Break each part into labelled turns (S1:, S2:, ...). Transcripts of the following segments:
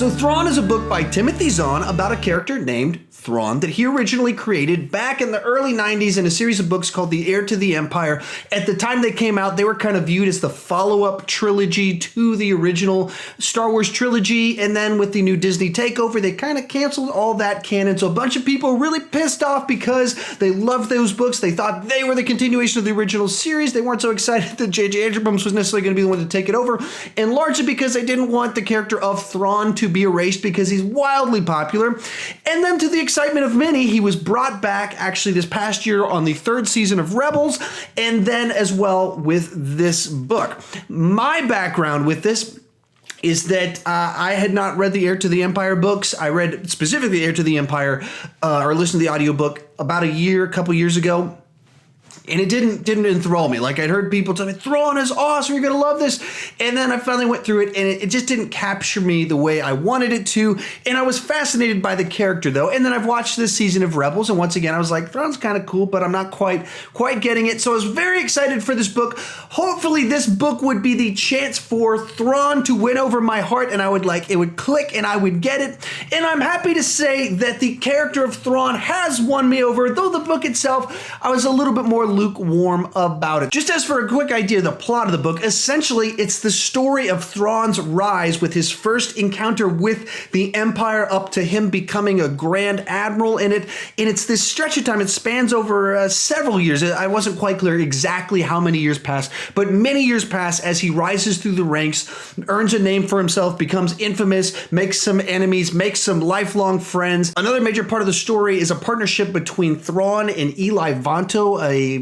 S1: So Thrawn is a book by Timothy Zahn about a character named Thrawn that he originally created back in the early 90s in a series of books called The Heir to the Empire. At the time they came out, they were kind of viewed as the follow-up trilogy to the original Star Wars trilogy, and then with the new Disney takeover, they kind of canceled all that canon. So a bunch of people were really pissed off because they loved those books. They thought they were the continuation of the original series. They weren't so excited that J.J. Abrams was necessarily going to be the one to take it over, and largely because they didn't want the character of Thrawn to be erased because he's wildly popular. And then to the excitement of many, he was brought back actually this past year on the third season of Rebels, and then as well with this book. My background with this is that I had not read the Heir to the Empire books. I read specifically Heir to the Empire, or listened to the audiobook about a couple years ago. And it didn't enthrall me. Like, I'd heard people tell me, Thrawn is awesome, you're going to love this. And then I finally went through it, and it just didn't capture me the way I wanted it to. And I was fascinated by the character, though. And then I've watched this season of Rebels, and once again, I was like, Thrawn's kind of cool, but I'm not quite getting it. So I was very excited for this book. Hopefully, this book would be the chance for Thrawn to win over my heart, and it would click, and I would get it. And I'm happy to say that the character of Thrawn has won me over, though the book itself, I was a little bit more lukewarm about it. Just as for a quick idea of the plot of the book, essentially it's the story of Thrawn's rise with his first encounter with the Empire up to him becoming a Grand Admiral in it. And it's this stretch of time, it spans over several years. I wasn't quite clear exactly how many years pass, but many years pass as he rises through the ranks, earns a name for himself, becomes infamous, makes some enemies, makes some lifelong friends. Another major part of the story is a partnership between Thrawn and Eli Vanto,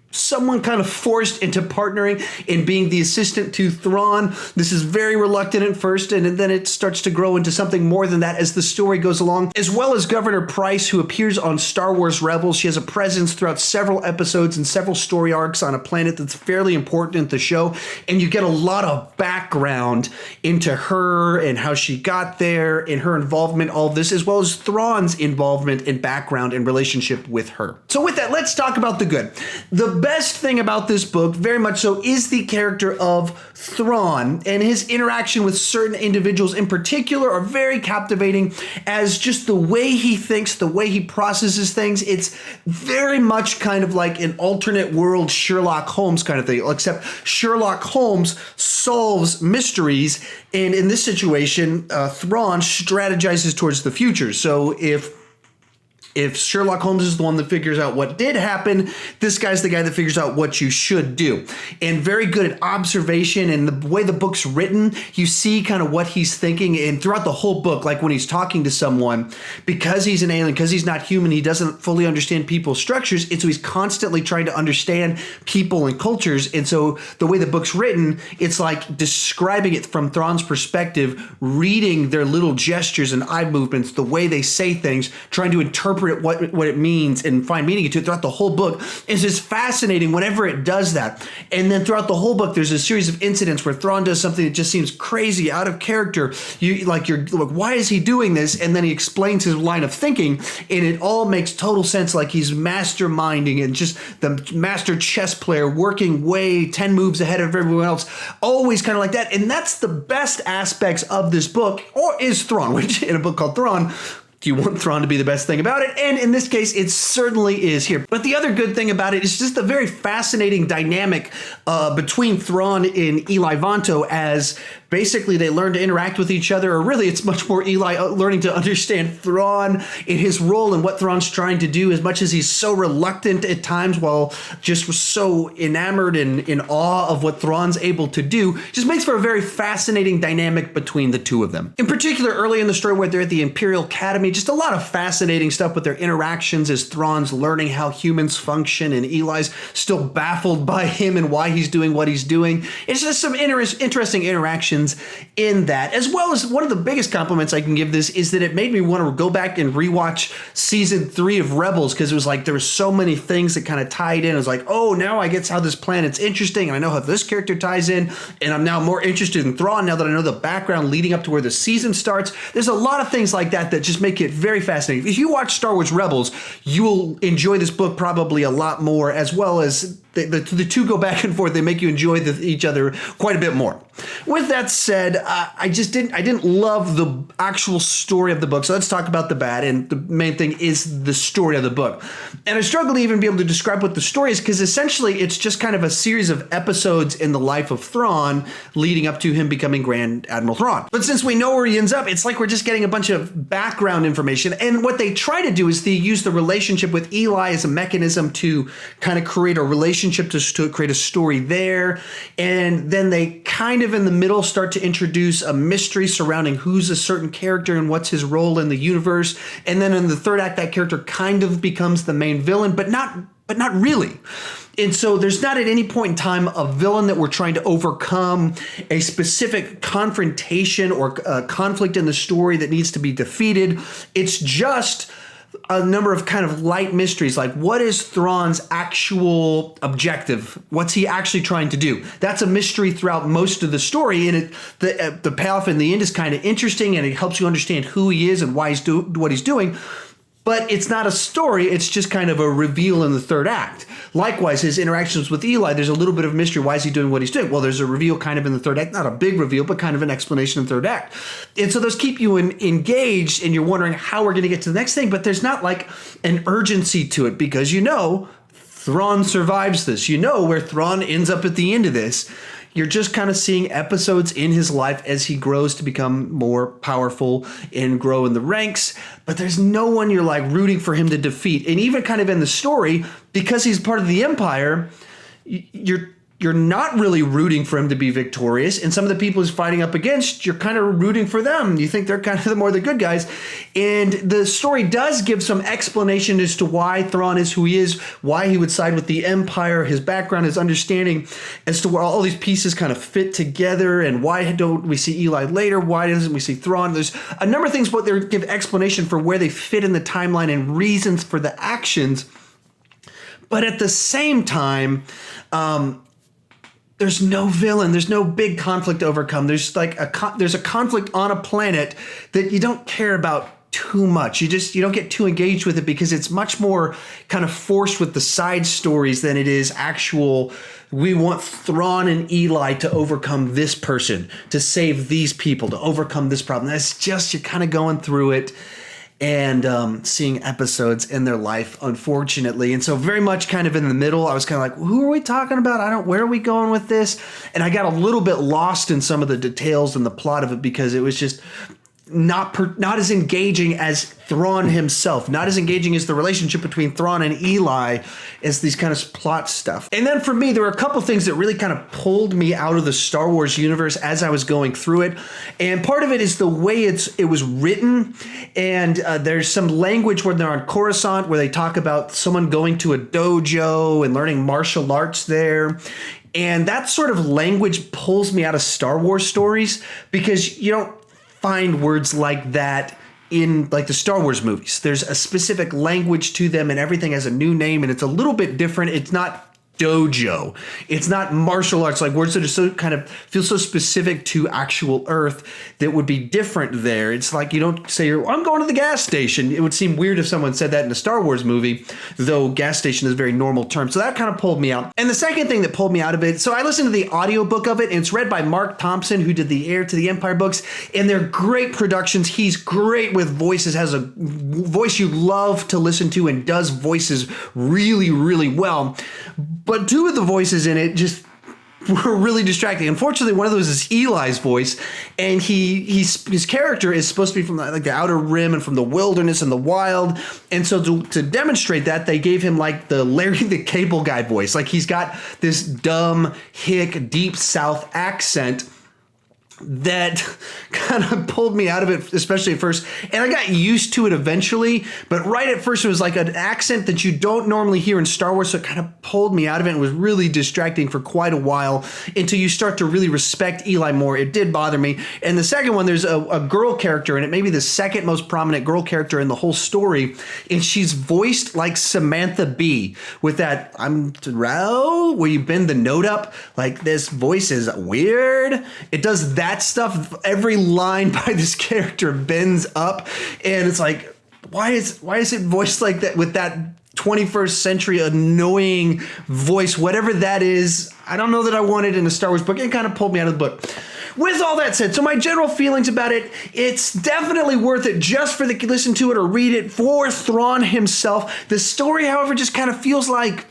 S1: someone kind of forced into partnering and being the assistant to Thrawn. This is very reluctant at first, and then it starts to grow into something more than that as the story goes along, as well as Governor Pryce, who appears on Star Wars Rebels. She has a presence throughout several episodes and several story arcs on a planet that's fairly important in the show, and you get a lot of background into her and how she got there and her involvement, all of this, as well as Thrawn's involvement and background and relationship with her. So with that, let's talk about the good. The best thing about this book, very much so, is the character of Thrawn, and his interaction with certain individuals in particular are very captivating, as just the way he thinks, the way he processes things. It's very much kind of like an alternate world Sherlock Holmes kind of thing, except Sherlock Holmes solves mysteries, and in this situation, Thrawn strategizes towards the future. So if Sherlock Holmes is the one that figures out what did happen, this guy's the guy that figures out what you should do. And very good at observation, and the way the book's written, you see kind of what he's thinking. And throughout the whole book, like when he's talking to someone, because he's an alien, because he's not human, he doesn't fully understand people's structures. And so he's constantly trying to understand people and cultures. And so the way the book's written, it's like describing it from Thrawn's perspective, reading their little gestures and eye movements, the way they say things, trying to interpret what it means and find meaning into it throughout the whole book. Is just fascinating whenever it does that. And then throughout the whole book, there's a series of incidents where Thrawn does something that just seems crazy, out of character. You're like, why is he doing this? And then he explains his line of thinking, and it all makes total sense. Like he's masterminding and just the master chess player working way 10 moves ahead of everyone else. Always kind of like that. And that's the best aspects of this book, or is Thrawn, which in a book called Thrawn, do you want Thrawn to be the best thing about it? And in this case, it certainly is here. But the other good thing about it is just the very fascinating dynamic between Thrawn and Eli Vanto, as basically they learn to interact with each other, or really it's much more Eli learning to understand Thrawn in his role and what Thrawn's trying to do, as much as he's so reluctant at times while just so enamored and in awe of what Thrawn's able to do. Just makes for a very fascinating dynamic between the two of them. In particular, early in the story where they're at the Imperial Academy, just a lot of fascinating stuff with their interactions as Thrawn's learning how humans function and Eli's still baffled by him and why he's doing what he's doing. It's just some interesting interactions in that, as well as one of the biggest compliments I can give this is that it made me want to go back and rewatch season 3 of Rebels, because it was like there were so many things that kind of tied in. It was like, oh, now I get how this planet's interesting, and I know how this character ties in, and I'm now more interested in Thrawn now that I know the background leading up to where the season starts. There's a lot of things like that that just make it very fascinating. If you watch Star Wars Rebels, you will enjoy this book probably a lot more, as well as the two go back and forth. They make you enjoy each other quite a bit more. With that said, I didn't love the actual story of the book. So let's talk about the bad. And the main thing is the story of the book. And I struggle to even be able to describe what the story is, because essentially it's just kind of a series of episodes in the life of Thrawn leading up to him becoming Grand Admiral Thrawn. But since we know where he ends up, it's like we're just getting a bunch of background information. And what they try to do is they use the relationship with Eli as a mechanism to kind of create a relationship to create a story there. And then they kind of in the middle start to introduce a mystery surrounding who's a certain character and what's his role in the universe. And then in the third act, that character kind of becomes the main villain, but not really. And so there's not at any point in time a villain that we're trying to overcome, a specific confrontation or conflict in the story that needs to be defeated. It's just a number of kind of light mysteries, like what is Thrawn's actual objective? What's he actually trying to do? That's a mystery throughout most of the story, and the payoff in the end is kind of interesting, and it helps you understand who he is and why he's what he's doing. But it's not a story, it's just kind of a reveal in the third act. Likewise, his interactions with Eli, there's a little bit of mystery. Why is he doing what he's doing? Well, there's a reveal kind of in the third act. Not a big reveal, but kind of an explanation in the third act. And so those keep you engaged, and you're wondering how we're going to get to the next thing. But there's not like an urgency to it, because you know Thrawn survives this. You know where Thrawn ends up at the end of this. You're just kind of seeing episodes in his life as he grows to become more powerful and grow in the ranks. But there's no one you're like rooting for him to defeat. And even kind of in the story, because he's part of the Empire, you're not really rooting for him to be victorious. And some of the people he's fighting up against, you're kind of rooting for them. You think they're kind of the good guys. And the story does give some explanation as to why Thrawn is who he is, why he would side with the Empire, his background, his understanding as to where all these pieces kind of fit together, and why don't we see Eli later? Why doesn't we see Thrawn? There's a number of things, but they give explanation for where they fit in the timeline and reasons for the actions. But at the same time, there's no villain. There's no big conflict to overcome. There's like there's a conflict on a planet that you don't care about too much. You don't get too engaged with it, because it's much more kind of forced with the side stories than it is actual. We want Thrawn and Eli to overcome this person, to save these people, to overcome this problem. That's just, you're kind of going through it and seeing episodes in their life, unfortunately. And so very much kind of in the middle, I was kind of like, who are we talking about? Where are we going with this? And I got a little bit lost in some of the details and the plot of it, because it was just not as engaging as Thrawn himself, not as engaging as the relationship between Thrawn and Eli as these kind of plot stuff. And then for me, there were a couple things that really kind of pulled me out of the Star Wars universe as I was going through it. And part of it is the way it was written. And there's some language when they're on Coruscant where they talk about someone going to a dojo and learning martial arts there. And that sort of language pulls me out of Star Wars stories, because you don't find words like that in like the Star Wars movies. There's a specific language to them, and everything has a new name, and it's a little bit different. It's not dojo. It's not martial arts, like words that are so kind of feel so specific to actual Earth that would be different there. It's like you don't say, I'm going to the gas station. It would seem weird if someone said that in a Star Wars movie, though gas station is a very normal term. So that kind of pulled me out. And the second thing that pulled me out of it, so I listened to the audiobook of it, and it's read by Mark Thompson, who did the Heir to the Empire books, and they're great productions. He's great with voices, has a voice you love to listen to, and does voices really, really well. But two of the voices in it just were really distracting. Unfortunately, one of those is Eli's voice, and his character is supposed to be from like the Outer Rim and from the wilderness and the wild. And so to demonstrate that, they gave him like the Larry the Cable Guy voice. Like he's got this dumb, hick, deep South accent that kind of pulled me out of it, especially at first. And I got used to it eventually, but right at first it was like an accent that you don't normally hear in Star Wars, so it kind of pulled me out of it and was really distracting for quite a while until you start to really respect Eli more. It did bother me. And the second one, there's a girl character in it, maybe the second most prominent girl character in the whole story, and she's voiced like Samantha Bee with that I'm row where you bend the note up. Like, this voice is weird. It does that stuff. Every line by this character bends up, and it's like, why is it voiced like that with that 21st century annoying voice, whatever that is. I don't know that I want it in a Star Wars book. It kind of pulled me out of the book. With all that said, so my general feelings about it, it's definitely worth it just for the listen to it or read it for Thrawn himself. The story, however, just kind of feels like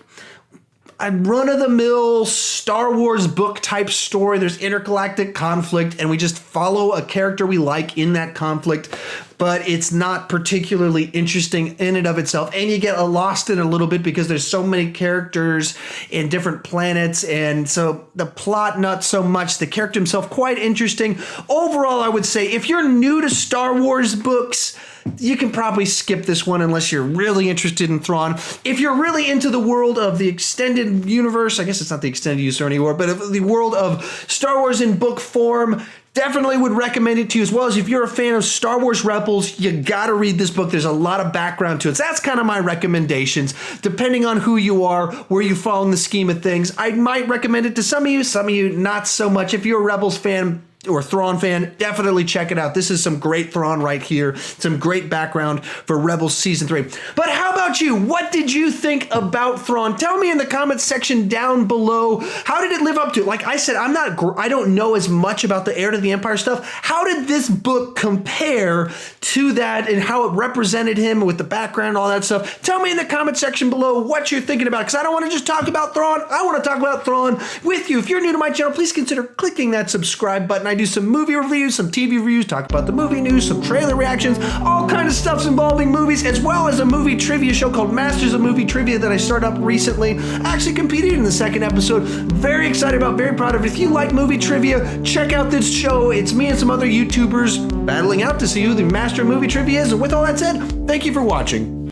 S1: a run-of-the-mill Star Wars book type story. There's intergalactic conflict, and we just follow a character we like in that conflict, but it's not particularly interesting in and of itself. And you get lost in a little bit because there's so many characters in different planets, and so the plot not so much. The character himself quite interesting. Overall, I would say if you're new to Star Wars books, you can probably skip this one unless you're really interested in Thrawn. If you're really into the world of the extended universe, I guess it's not the extended universe anymore, but the world of Star Wars in book form, definitely would recommend it to you, as well as if you're a fan of Star Wars Rebels, you gotta read this book. There's a lot of background to it. So that's kind of my recommendations. Depending on who you are, where you fall in the scheme of things, I might recommend it to some of you not so much. If you're a Rebels fan or Thrawn fan, definitely check it out. This is some great Thrawn right here. Some great background for Rebels Season 3. But how about you? What did you think about Thrawn? Tell me in the comments section down below. How did it live up to it? Like I said, I don't know as much about the Heir to the Empire stuff. How did this book compare to that and how it represented him with the background and all that stuff? Tell me in the comment section below what you're thinking about, because I don't want to just talk about Thrawn. I want to talk about Thrawn with you. If you're new to my channel, please consider clicking that subscribe button. I do some movie reviews, some TV reviews, talk about the movie news, some trailer reactions, all kind of stuffs involving movies, as well as a movie trivia show called Masters of Movie Trivia that I started up recently. I actually competed in the second episode. Very excited about, very proud of it. If you like movie trivia, check out this show. It's me and some other YouTubers battling out to see who the master of movie trivia is. And with all that said, thank you for watching.